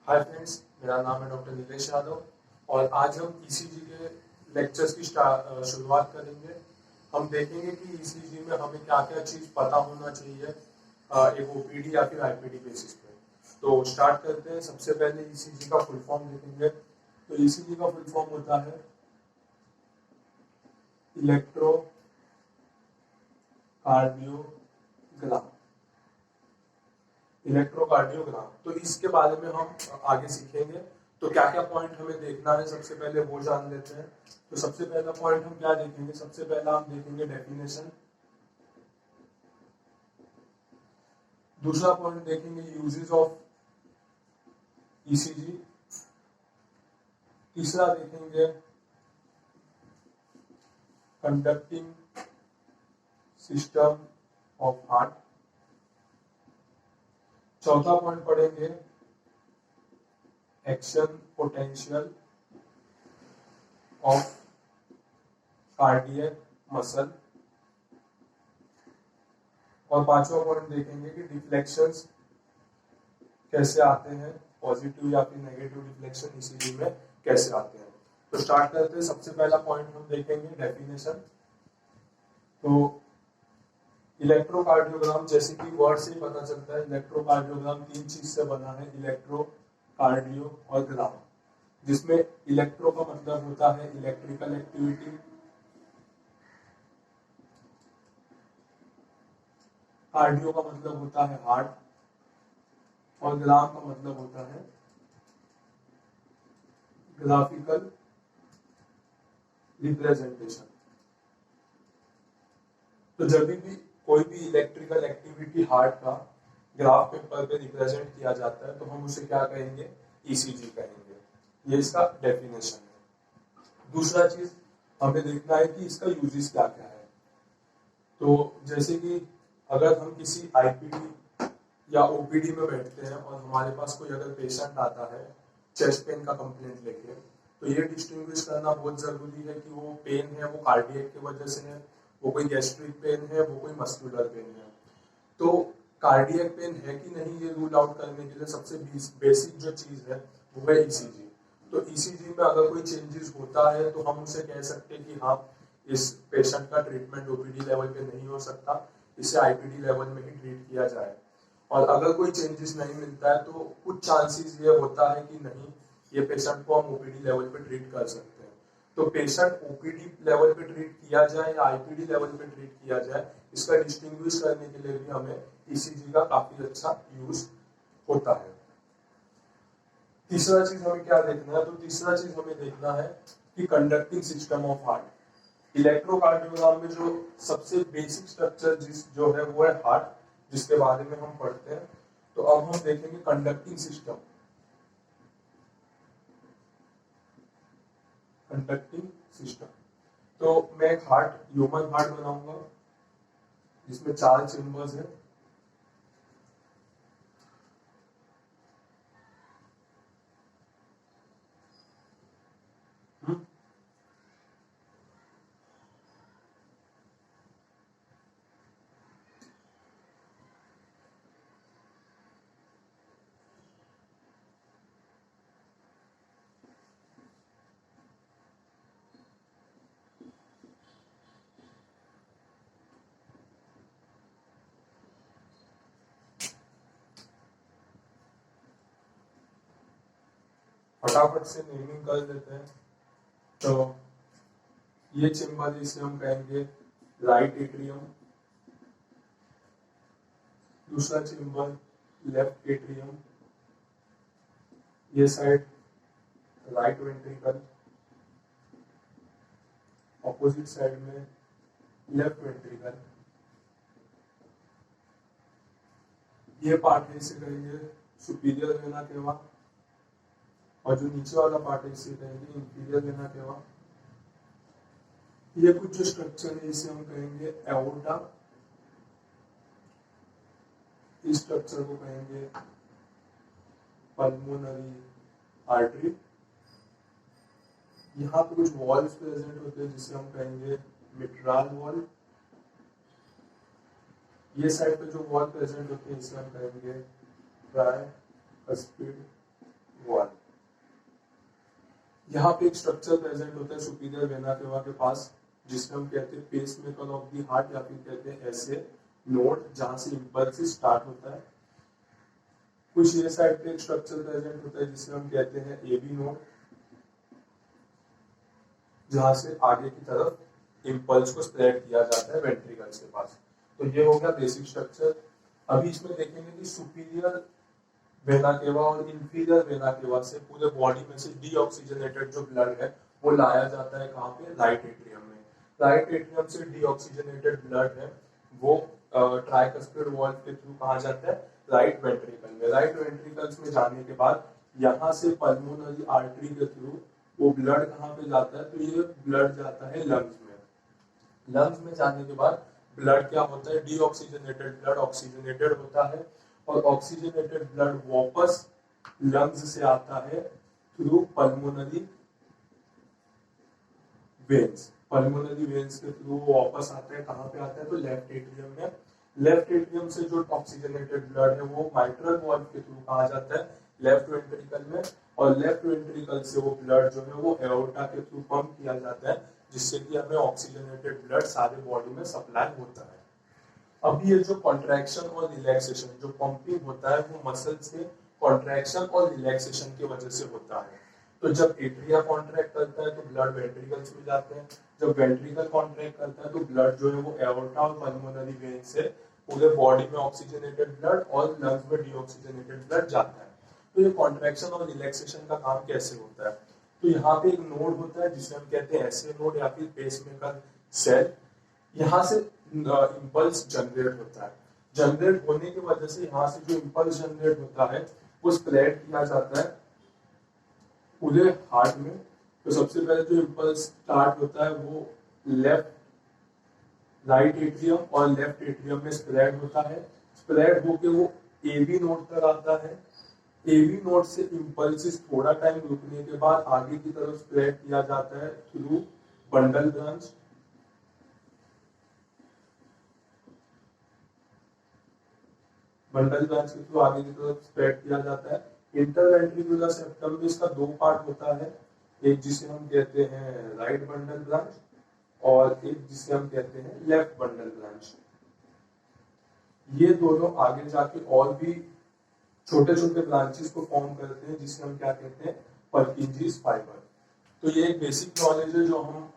Hi friends, मेरा नाम है डॉक्टर नीलेश यादव और आज हम ईसीजी के लेक्चर्स की शुरुआत करेंगे। हम देखेंगे कि ईसीजी में हमें क्या क्या चीज़ पता होना चाहिए एक ओपीडी या फिर आईपीडी बेसिस पे। तो स्टार्ट करते हैं। सबसे पहले ईसीजी का फुल फॉर्म देखेंगे। तो ईसीजी का फुल फॉर्म होता है इलेक्ट्रोकार्डियोग्राम। इलेक्ट्रोकार्डियोग्राम, तो इसके बारे में हम आगे सीखेंगे। तो क्या क्या पॉइंट हमें देखना है, सबसे पहले वो जान लेते हैं। तो सबसे पहला पॉइंट हम क्या देखेंगे? सबसे पहला हम देखेंगे डेफिनेशन। दूसरा पॉइंट देखेंगे यूजेस ऑफ ईसीजी। तीसरा देखेंगे कंडक्टिंग सिस्टम ऑफ हार्ट। चौथा पॉइंट पढ़ेंगे action potential of cardiac muscle. और पांचवा पॉइंट देखेंगे कि डिफ्लेक्शंस कैसे आते हैं, पॉजिटिव या फिर नेगेटिव डिफ्लेक्शन ईसीजी में कैसे आते हैं। तो स्टार्ट करते हैं। सबसे पहला पॉइंट हम देखेंगे डेफिनेशन। तो इलेक्ट्रोकार्डियोग्राम, जैसे कि वर्ड से ही पता चलता है, इलेक्ट्रोकार्डियोग्राम तीन चीज से बना है, इलेक्ट्रो, कार्डियो और ग्राम। जिसमें इलेक्ट्रो का मतलब होता है इलेक्ट्रिकल एक्टिविटी, कार्डियो का मतलब होता है हार्ट, और ग्राम का मतलब होता है ग्राफिकल रिप्रेजेंटेशन। तो जब भी कोई भी इलेक्ट्रिकल एक्टिविटी हार्ट का ग्राफ पेपर पे रिप्रेजेंट किया जाता है तो हम उसे क्या कहेंगे? ईसीजी कहेंगे। ये इसका डेफिनेशन है। दूसरा चीज हमें देखना है कि इसका यूजेस क्या क्या है। तो जैसे कि अगर हम किसी आईपीडी या ओपीडी में बैठते हैं और हमारे पास कोई अगर पेशेंट आता है चेस्ट पेन का कंप्लेंट लेके, तो ये डिस्टिंग्विश करना बहुत जरूरी है कि वो पेन है वो कार्डियक की वजह से है, वो कोई गैस्ट्रिक पेन है, वो कोई मस्कुलर पेन है। तो कार्डियक पेन है कि नहीं, ये रूल आउट करने के लिए सबसे बेसिक जो चीज है वो है ईसीजी। तो ईसीजी में अगर कोई चेंजेस होता है तो हम उसे कह सकते हैं कि हाँ, इस पेशेंट का ट्रीटमेंट ओपीडी लेवल पे नहीं हो सकता, इसे आईपीडी लेवल में ही ट्रीट किया जाए। और अगर कोई चेंजेस नहीं मिलता है तो कुछ चांसेस ये होता है कि नहीं, ये पेशेंट को हम ओपीडी लेवल पे ट्रीट कर सकते हैं। तो पेशेंट ओपीडी लेवल पे ट्रीट किया जाए या आईपीडी लेवल पे ट्रीट किया जाए, इसका डिस्टिंग्विश करने के लिए भी हमें ईसीजी का काफी अच्छा यूज होता है। तीसरा चीज हमें क्या देखना है? तो तीसरा चीज हमें देखना है कि conducting system of heart. Electrocardiogram में जो सबसे बेसिक स्ट्रक्चर जो है वो है हार्ट, जिसके बारे में हम पढ़ते हैं। तो अब हम देखेंगे कंडक्टिंग सिस्टम। कंडक्टिंग सिस्टम, तो मैं एक हार्ट, ह्यूमन हार्ट बनाऊंगा जिसमें 4 चेम्बर्स है। फटाफट से नेमिंग कर देते हैं। तो ये चेम्बर, इसे हम कहेंगे राइट एट्रियम। दूसरा चेम्बर लेफ्ट एट्रियम, ये side right ventricle, opposite side में लेफ्ट वेंट्रिकल। ये पार्ट है, इसे कहेंगे सुपीरियर वेना केवा, और जो नीचे वाला पार्ट है इसे कहेंगे इंफीरियर वेना केवा। ये कुछ जो स्ट्रक्चर है इसे हम कहेंगे एओर्टा, इस स्ट्रक्चर को कहेंगे पल्मोनरी आर्टरी। यहाँ पे कुछ वॉल्स प्रेजेंट होते हैं जिसे हम कहेंगे मिट्राल वॉल। ये साइड पे जो वॉल प्रेजेंट होते हैं इसे हम कहेंगे ट्राइस्पिड वॉल। यहाँ पे एक स्ट्रक्चर प्रेजेंट होता है सुपीरियर वेना केवा के पास, जिसमें हम कहते हैं pacemaker of the heart, या फिर कहते हैं ऐसे नोड जहां से इंपल्स स्टार्ट होता है। कुछ ये साइड पे एक स्ट्रक्चर प्रेजेंट होता है जिसे हम कहते हैं एबी नोड, जहां से आगे की तरफ इंपल्स को स्प्रेड किया जाता है वेंट्रिकल्स के पास। तो ये हो गया बेसिक स्ट्रक्चर। अभी इसमें देखेंगे कि सुपीरियर वेना केवा और इंफीरियर वेना केवा से पूरे बॉडी में से डीऑक्सीजनेटेड जो ब्लड है वो लाया जाता है कहाँ पे, राइट एट्रियम में। राइट एट्रियम से डीऑक्सीजनेटेड ब्लड है वो ट्राइकस्पिड वॉल्व के थ्रू कहाँ जाता है, राइट वेंट्रिकल में। राइट वेंट्रिकल्स में जाने के बाद यहाँ से पल्मोनरी आर्टरी के थ्रू वो ब्लड कहाँ पे जाता है, तो ये ब्लड जाता है लंग्स में। लंग्स में जाने के बाद ब्लड क्या होता है, डीऑक्सीजनेटेड ब्लड ऑक्सीजनेटेड होता है, और ऑक्सीजनेटेड ब्लड वापस लंग्स से आता है through pulmonary veins. Pulmonary veins के थ्रू वापस आता है, कहाँ पे आता है, तो लेफ्ट एट्रियम में। लेफ्ट एट्रियम से जो ऑक्सीजनेटेड ब्लड है वो माइट्रल वॉल्व के थ्रू कहाँ जाता है, लेफ्ट वेंट्रिकल में, और लेफ्ट वेंट्रिकल से वो ब्लड जो है वो एओर्टा के थ्रू पंप किया जाता है, जिससे कि हमें ऑक्सीजनेटेड ब्लड सारे बॉडी में सप्लाई होता है। अभी ये जो कॉन्ट्रैक्शन और रिलैक्सेशन, जो पंपिंग होता है वो मसल्स के कॉन्ट्रैक्शन और रिलैक्सेशन की वजह से होता है। तो जब एट्रिया कॉन्ट्रैक्ट करता है तो ब्लड वेंट्रिकल्स में जाते हैं, जब वेंट्रिकल कॉन्ट्रैक्ट करता है तो ब्लड जो है वो एओर्टा और पल्मोनरी वेन से पूरे बॉडी में ऑक्सीजनेटेड ब्लड और लंग्स में डीऑक्सीजनेटेड ब्लड जाता है। तो ये कॉन्ट्रैक्शन और रिलैक्सेशन का काम कैसे होता है, तो यहाँ पे एक नोड होता है जिसे हम कहते हैं एसए नोड या फिर पेसमेकर सेल। यहाँ से इंपल्स जनरेट होता है, जनरेट होने की वजह से यहाँ से जो इंपल्स जनरेट होता है वो स्प्रेड किया जाता है पूरे हार्ट में। तो सबसे पहले जो इंपल्स स्टार्ट होता है वो राइट एट्रियम और लेफ्ट एट्रियम में स्प्रेड होता है। स्प्रेड होके वो एबी नोड तक आता है। एबी नोड से इंपल्सिस थोड़ा टाइम रुकने के बाद आगे की तरफ स्प्रेड किया जाता है through bundle branch. Bundle branch के थ्रू आगे की तरफ स्प्रेड किया जाता है। इंटरवेंट्रिकुलर सेप्टम में इसका दो पार्ट होता है, एक जिसे हम कहते हैं राइट बंडल ब्रांच और एक जिसे हम कहते हैं लेफ्ट बंडल ब्रांच। ये दोनों आगे जाके और भी छोटे छोटे ब्रांचेस को फॉर्म करते हैं जिसे हम क्या कहते हैं, पर्किंजीज फाइबर। तो ये एक बेसिक नॉलेज है जो हम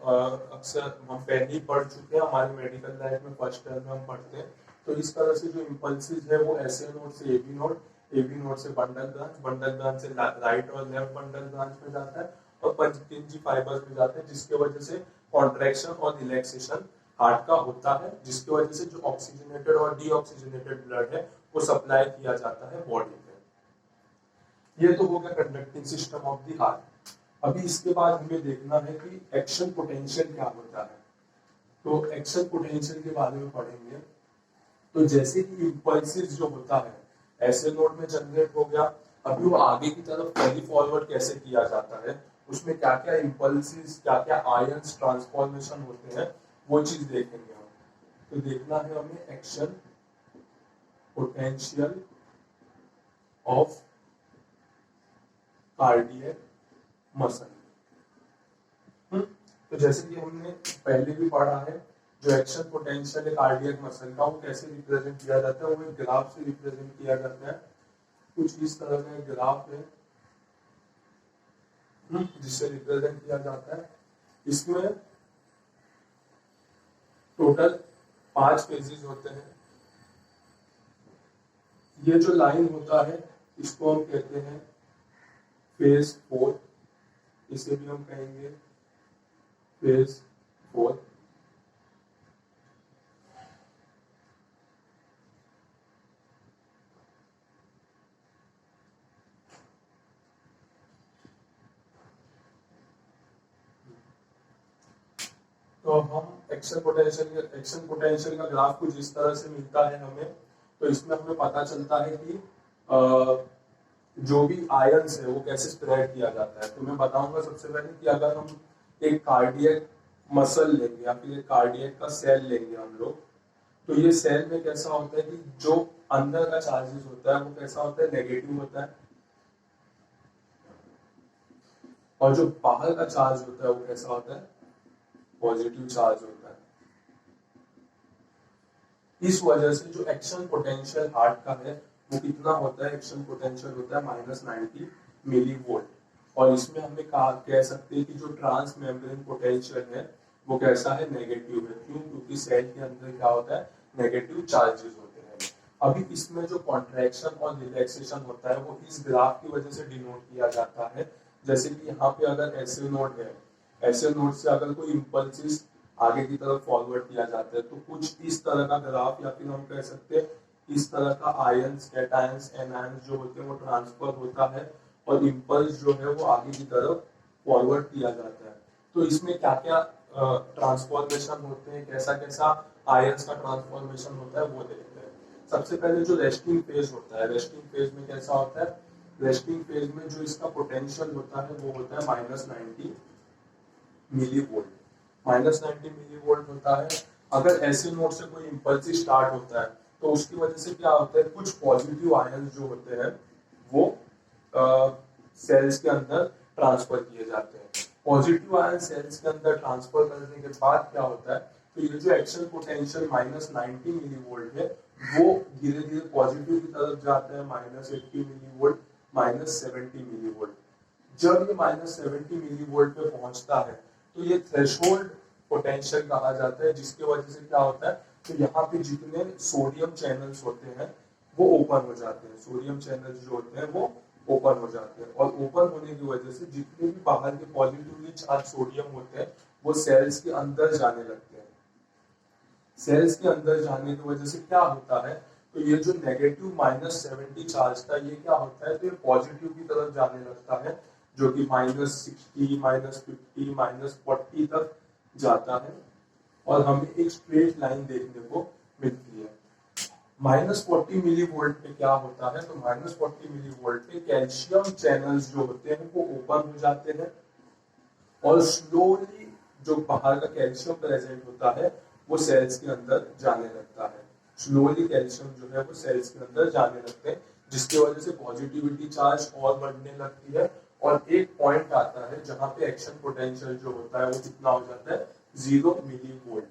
अक्सर हम पहले ही पढ़ चुके हैं, हमारी मेडिकल लाइफ में फर्स्ट ईयर में हम पढ़ते हैं। तो इस तरह से जो इंपल्सिस है वो एसए नोड से एबी नोड, एबी नोड से बंडल ब्रांच, बंडल ब्रांच से राइट और लेफ्ट बंडल ब्रांच में जाता है और पर्किंजी फाइबर्स में जाते हैं, जिसके वजह से कॉन्ट्रैक्शन और रिलैक्सेशन हार्ट का होता है, जिसकी वजह से जो ऑक्सीजनेटेड और डीऑक्सीजनेटेड ब्लड है वो सप्लाई किया जाता है बॉडी में। ये तो हो गया conducting system of the heart. अभी इसके बाद हमें देखना है कि एक्शन पोटेंशियल क्या होता है। तो एक्शन पोटेंशियल के बारे में पढ़ेंगे। तो जैसे कि इंपल्सिस जो होता है ऐसे नोड में जनरेट हो गया, अभी वो आगे की तरफ कैरी फॉरवर्ड कैसे किया जाता है, उसमें क्या क्या इंपल्सिस, क्या क्या आयंस ट्रांसफॉर्मेशन होते हैं, वो चीज देखेंगे हम। तो देखना है हमें action potential of cardiac muscle. तो जैसे कि हमने पहले भी पढ़ा है, जो एक्शन पोटेंशियल है कार्डियक मसल का वो कैसे रिप्रेजेंट किया जाता है, वो एक ग्राफ से रिप्रेजेंट किया जाता है। कुछ इस तरह का ग्राफ है जिससे रिप्रेजेंट किया जाता है। इसमें टोटल 5 फेजेस होते हैं। ये जो लाइन होता है इसको हम कहते हैं फेज 4, इसे भी हम कहेंगे फेज 4। तो हम एक्शन पोटेंशियल का ग्राफ कुछ इस तरह से मिलता है हमें। तो इसमें हमें पता चलता है कि जो भी आयंस है वो कैसे स्प्रेड किया जाता है। तो मैं बताऊंगा सबसे पहले कि अगर हम एक कार्डियक मसल लेंगे या फिर एक कार्डियक का सेल लेंगे हम लोग, तो ये सेल में कैसा होता है कि जो अंदर का चार्जेस होता है वो कैसा होता है, नेगेटिव होता है। और जो बाहर का चार्ज होता है वो कैसा होता है, पॉजिटिव चार्ज होता है। इस वजह से जो एक्शन पोटेंशियल हार्ट का है वो कितना होता है, एक्शन पोटेंशियल होता है -90 मिली वोल्ट। और इसमें हमें कहा कह सकते हैं कि जो ट्रांस मेम्ब्रेन पोटेंशियल है वो कैसा है, नेगेटिव है। क्यों, क्योंकि सेल के अंदर क्या होता है, नेगेटिव चार्जेस होते हैं। अभी इसमें जो कॉन्ट्रैक्शन और रिलैक्सेशन होता है वो इस ग्राफ की वजह से डिनोट किया जाता है। जैसे कि यहाँ पे अगर ऐसे नोड है, ऐसे नोड से अगर कोई इम्पल्सिस आगे की तरफ फॉरवर्ड किया जाता है तो कुछ इस तरह का ग्राफ, या फिर हम कह सकते हैं इस तरह का आयंस, कैटायंस, एनायंस जो होते हैं वो ट्रांसफर होता है और इम्पल्स जो है वो आगे की तरफ फॉरवर्ड किया जाता है। तो इसमें क्या क्या ट्रांसफॉर्मेशन होते हैं, कैसा कैसा आयंस का ट्रांसफॉर्मेशन होता है वो देखते हैं। सबसे पहले जो रेस्टिंग फेज होता है, रेस्टिंग फेज में कैसा होता है, रेस्टिंग फेज में जो इसका पोटेंशियल होता है वो होता है -90 मिली वोल्ट। -90 मिली वोल्ट होता है। अगर ऐसे नोड से कोई इम्पल्स स्टार्ट होता है तो उसकी वजह से क्या होता है, कुछ पॉजिटिव आयन जो होते हैं वो सेल्स के अंदर ट्रांसफर किए जाते हैं। पॉजिटिव आयन सेल्स के अंदर ट्रांसफर करने के बाद क्या होता है, तो ये जो एक्शन पोटेंशियल -90 मिली वोल्ट है वो धीरे धीरे पॉजिटिव की तरफ जाता है, -80 मिली वोल्ट, -70 मिली वोल्ट। जब ये -70 मिली वोल्ट पे पहुंचता है तो ये थ्रेशोल्ड पोटेंशियल कहा जाता है, जिसके वजह से क्या होता है, तो यहाँ पे जितने सोडियम चैनल्स होते हैं वो ओपन हो जाते हैं। सोडियम चैनल्स जो होते हैं वो ओपन हो जाते हैं और ओपन होने की वजह से जितने भी बाहर के पॉजिटिवली चार्ज सोडियम होते हैं वो सेल्स के अंदर जाने लगते हैं। सेल्स के अंदर जाने की वजह से क्या होता है, तो ये जो नेगेटिव -70 चार्ज था ये क्या होता है, तो ये पॉजिटिव की तरफ जाने लगता है, जो कि -60, -50, -40 तक जाता है और हमें एक स्ट्रेट लाइन देखने को मिलती है। -40 मिली वोल्ट पे क्या होता है, तो -40 मिली वोल्ट पे कैल्शियम चैनल्स जो होते हैं वो ओपन हो जाते हैं और स्लोली जो बाहर का कैल्शियम प्रेजेंट होता है वो सेल्स के अंदर जाने लगता है। स्लोली कैल्शियम जो है वो सेल्स के अंदर जाने लगते हैं, जिसकी वजह से पॉजिटिविटी चार्ज और बढ़ने लगती है और एक पॉइंट आता है जहां पे एक्शन पोटेंशियल जो होता है वो कितना हो जाता है, 0 मिली वोल्ट।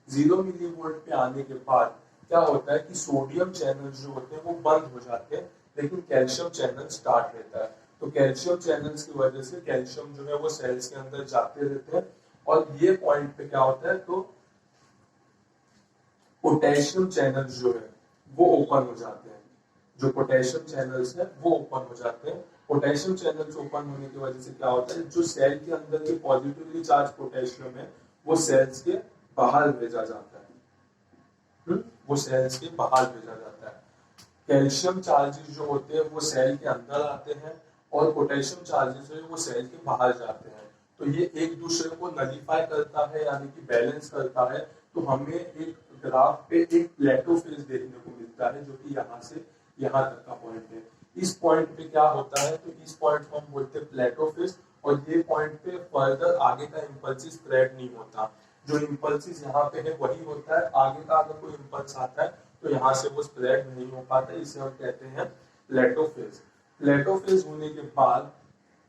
0 मिली वोल्ट पे आने के बाद क्या होता है कि सोडियम चैनल्स जो होते हैं वो बंद हो जाते हैं, लेकिन कैल्शियम चैनल स्टार्ट रहता है। तो कैल्शियम चैनल्स की वजह से कैल्शियम जो है वो सेल्स के अंदर जाते रहते हैं और ये पॉइंट पे क्या होता है, तो पोटेशियम चैनल्स जो है वो ओपन हो जाते हैं। जो पोटेशियम चैनल्स है वो ओपन हो जाते हैं। पोटेशियम चैनल्स ओपन होने की वजह से क्या होता है, जो सेल के अंदर के पॉजिटिवली चार्ज पोटेशियम है वो सेल्स के बाहर भेजा जाता है। वो सेल्स के बाहर भेजा जाता है। कैल्शियम चार्जेस जो होते हैं वो सेल के अंदर आते हैं और पोटेशियम चार्जेस है वो सेल के बाहर जाते हैं। तो ये एक दूसरे को नलीफाई करता है, यानी कि बैलेंस करता है। तो हमें एक ग्राफ पे एक प्लेटो फेज देखने को मिलता है जो कि यहाँ से यहाँ तक का पॉइंट है। इस पॉइंट पे क्या होता है, तो इस पॉइंट को हम बोलते हैं प्लेटो फेज और ये पॉइंट पे फर्दर आगे का इम्पल्सिस स्प्रेड नहीं होता। जो इम्पल्सिस यहाँ पे है वही होता है, आगे का अगर कोई इम्पल्स आता है तो यहाँ से वो स्प्रेड नहीं हो पाता, इसे हम कहते हैं प्लेटो फेज। प्लेटो फेज होने के बाद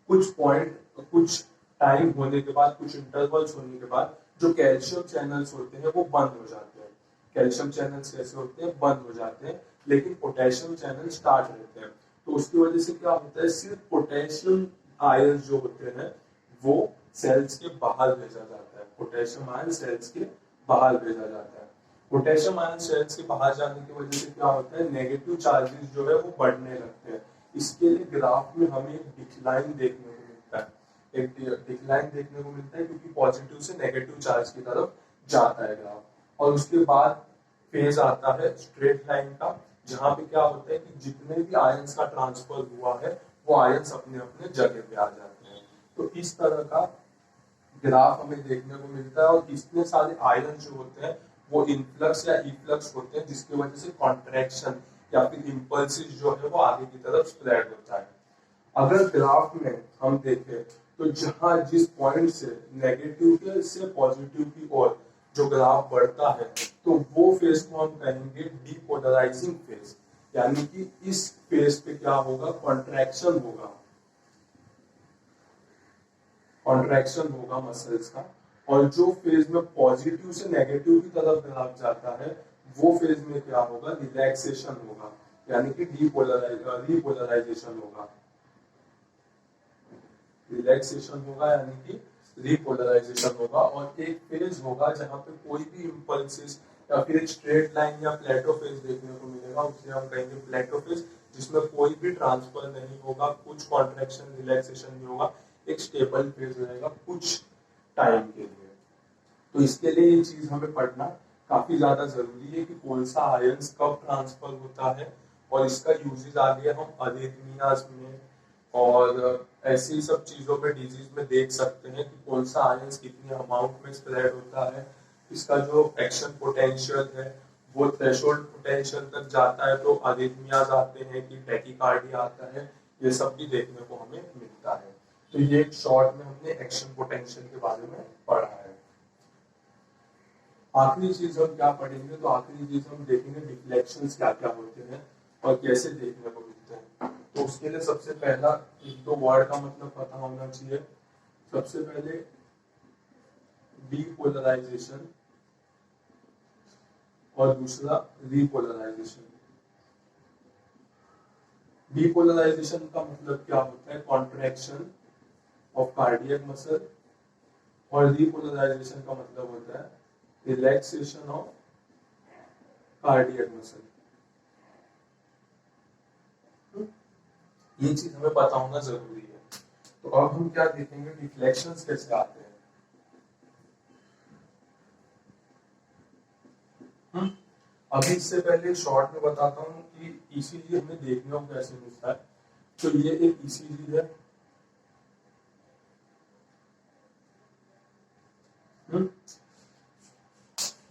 कुछ पॉइंट, कुछ टाइम होने के बाद, कुछ इंटरवल्स होने के बाद जो कैल्शियम चैनल्स होते हैं वो बंद हो जाते हैं। कैल्शियम चैनल्स कैसे होते हैं, बंद हो जाते हैं, लेकिन पोटेशियम चैनल स्टार्ट रहते हैं। तो उसकी वजह से क्या होता है, सिर्फ पोटेशियम आयन जो होते हैं वो सेल्स के बाहर भेजा जाता है। पोटेशियम आयन सेल्स के बाहर भेजा जाता है। पोटेशियम आयन सेल्स के बाहर जाने की वजह से क्या होता है, नेगेटिव चार्जेस जो है वो बढ़ने लगते हैं। इसके लिए ग्राफ में हमें एक डिक्लाइन देखने को मिलता है, एक डिक्लाइन देखने को मिलता है, क्योंकि पॉजिटिव से नेगेटिव चार्ज की तरफ जाता है ग्राफ। और उसके बाद फेज आता है स्ट्रेट लाइन का, जहां पे क्या होता है कि जितने भी आयंस का ट्रांसफर हुआ है वो आयंस अपने अपने जगह पे आ जाते हैं। तो इस तरह का ग्राफ हमें देखने को मिलता है और इतने सारे आयन जो होते हैं वो इनफ्लक्स या इफ्लक्स होते हैं, जिसकी वजह से कॉन्ट्रैक्शन या फिर इम्पल्सिस जो है वो आगे की तरफ स्प्रेड होता है। अगर ग्राफ में हम देखें तो जहां जिस पॉइंट से नेगेटिव से पॉजिटिव की ओर जो ग्राफ बढ़ता है तो वो फेज को हम कहेंगे डीपोलराइजिंग फेज, यानी कि इस फेज पे क्या होगा, कॉन्ट्रैक्शन होगा। कॉन्ट्रैक्शन होगा मसल्स का, और जो फेज में पॉजिटिव से नेगेटिव की तरफ ग्राफ जाता है वो फेज में क्या होगा, रिलैक्सेशन होगा, यानी कि रिपोलराइजेशन होगा, रिलैक्सेशन होगा यानी कि रिपोलराइजेशन होगा। और एक फेज होगा जहां पे कोई भी इम्पल्सिस या फिर एक स्ट्रेट लाइन या प्लेटो फेज देखने को मिलेगा, उसे हम कहेंगे प्लेटो फेज, जिसमें कोई भी ट्रांसफर नहीं होगा, कुछ कॉन्ट्रैक्शन रिलैक्सेशन नहीं होगा, एक स्टेबल फेज रहेगा कुछ टाइम के लिए। तो इसके लिए ये चीज हमें पढ़ना काफी ज्यादा जरूरी है कि कौन सा आयंस कब ट्रांसफर होता है, और इसका यूजेज आगे हम अरिथमियाज में और ऐसी सब चीजों में डिजीज में देख सकते हैं कि कौन सा आयंस कितनी अमाउंट में स्प्रेड होता है, इसका जो एक्शन पोटेंशियल है वो थ्रेशोल्ड पोटेंशियल तक जाता है तो अरिथमियाज आते हैं कि टैकीकार्डिया आता है, ये सब भी देखने को हमें मिलता है। तो ये एक शॉर्ट में हमने एक्शन पोटेंशियल के बारे में पढ़ा है। आखिरी चीज हम क्या पढ़ेंगे, तो आखिरी चीज हम देखेंगे डिफ्लेक्शंस क्या क्या होते हैं और कैसे देखने को मिलते हैं। तो उसके लिए सबसे पहला एक दो वर्ड का मतलब पता होना चाहिए। सबसे पहले डीपोलराइजेशन और दूसरा रिपोलराइजेशन। डीपोलराइजेशन का मतलब क्या होता है, कॉन्ट्रैक्शन ऑफ कार्डियक मसल, और रिपोलराइजेशन का मतलब होता है रिलैक्सेशन ऑफ कार्डियक मसल। ये चीज हमें पता होना जरूरी है। तो अब हम क्या देखेंगे, डिफ्लेक्शंस कैसे आते हैं। अभी इससे पहले शॉर्ट में बताता हूँ कि ईसीजी हमें देखने को कैसे मिलता है। तो ये एक ईसीजी है,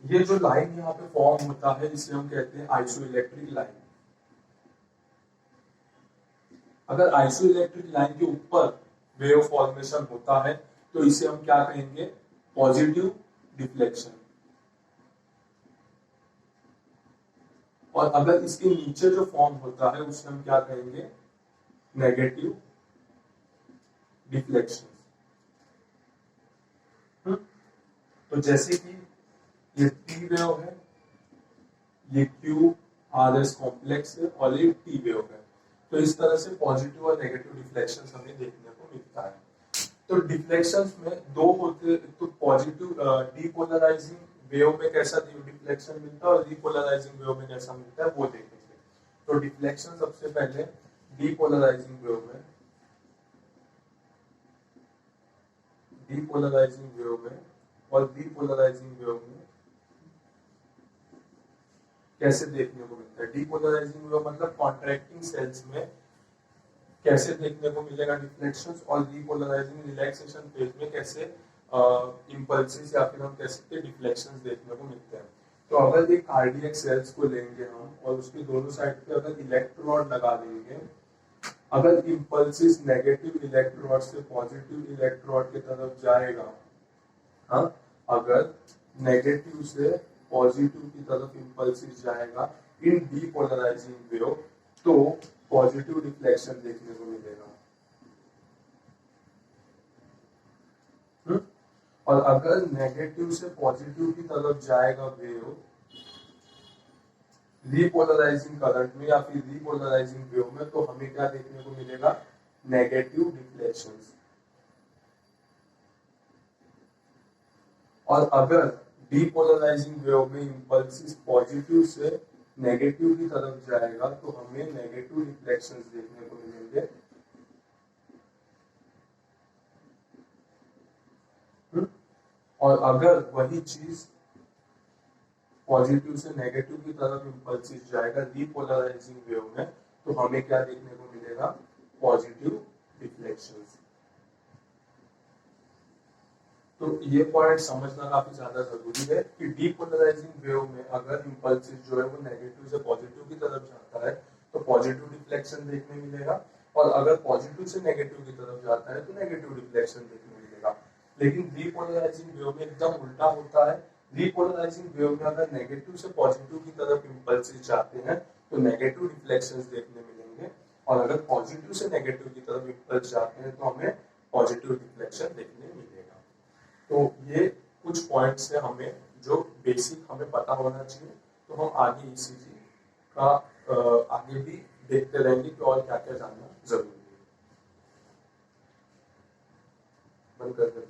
ये जो लाइन यहाँ पे फॉर्म होता है इसे हम कहते हैं आइसोइलेक्ट्रिक लाइन। अगर आइसोइलेक्ट्रिक लाइन के ऊपर वेव फॉर्मेशन होता है तो इसे हम क्या कहेंगे, पॉजिटिव डिफ्लेक्शन। और अगर इसके नीचे जो फॉर्म होता है उसे हम क्या कहेंगे, नेगेटिव डिफ्लेक्शन। तो जैसे कि ये टी वेव है, ये क्यू आर एस कॉम्प्लेक्स है और ये टी वेव है। तो इस तरह से पॉजिटिव और नेगेटिव डिफ्लेक्शंस हमें देखने को मिलता है। तो डिफ्लेक्शंस में दो होते, तो पॉजिटिव डीपोलराइजिंग वेव में कैसा डिफ्लेक्शन मिलता है और रिपोलराइजिंग वेव में कैसा मिलता है वो देखेंगे। तो डिफ्लेक्शन सबसे पहले डीपोलराइजिंग वेव में, डीपोलराइजिंग वेव में और रिपोलराइजिंग वेव में कैसे देखने को मिलता है। डीपोलराइजिंग वेव मतलब कॉन्ट्रैक्टिंग सेल्स में कैसे देखने को मिलेगा डिफ्लेक्शंस, और रिपोलराइजिंग रिलैक्सेशन फेज में कैसे इंपल्सेस या फिर हम कह सकते हैं डिफ्लेक्शंस देखने को मिलते हैं। तो अगर एक कार्डियक सेल्स को लेंगे हम और उसकी दोनों साइड पे अगर इलेक्ट्रोड लगा देंगे, अगर इंपल्सिस नेगेटिव इलेक्ट्रोड से पॉजिटिव इलेक्ट्रोड की तरफ जाएगा, हाँ, अगर नेगेटिव से पॉजिटिव की तरफ इंपल्सिस जाएगा इन डीपोलराइजिंग वेव, तो पॉजिटिव डिफ्लेक्शन देखने को मिलेगा। और अगर नेगेटिव से पॉजिटिव की तरफ जाएगा वेव रिपोलराइजिंग करंट में या फिर रिपोलराइजिंग वेव में, तो हमें क्या देखने को मिलेगा, नेगेटिव डिफ्लेक्शंस। और अगर डीपोलराइजिंग वेव में इंपल्सिस पॉजिटिव से नेगेटिव की तरफ जाएगा तो हमें नेगेटिव डिफ्लेक्शंस देखने को मिलेंगे। और अगर वही चीज पॉजिटिव से नेगेटिव की तरफ इंपल्सिस जाएगा डीपोलराइजिंग वेव में, तो हमें क्या देखने को मिलेगा, पॉजिटिव डिफ्लेक्शंस। तो ये पॉइंट समझना काफी ज्यादा जरूरी है कि डीपोलराइजिंग वेव में अगर इंपल्सिस जो है वो नेगेटिव से पॉजिटिव की तरफ जाता है तो पॉजिटिव डिफ्लेक्शन देखने मिलेगा, और अगर पॉजिटिव से नेगेटिव की तरफ जाता है तो नेगेटिव डिफ्लेक्शन देखने मिलेगा। लेकिन डीपोलराइजिंग वेव में एकदम उल्टा होता है। डीपोलराइजिंग वेव में अगर नेगेटिव से पॉजिटिव की तरफ इंपल्सिस जाते हैं तो नेगेटिव डिफ्लेक्शंस देखने मिलेंगे, और अगर पॉजिटिव से नेगेटिव की तरफ इंपल्स जाते हैं तो हमें पॉजिटिव डिफ्लेक्शन देखने तो ये कुछ पॉइंट्स है हमें जो बेसिक हमें पता होना चाहिए, तो हम आगे ईसीजी का आगे भी देखते रहेंगे कि और क्या क्या जानना जरूरी है। बंद कर दे।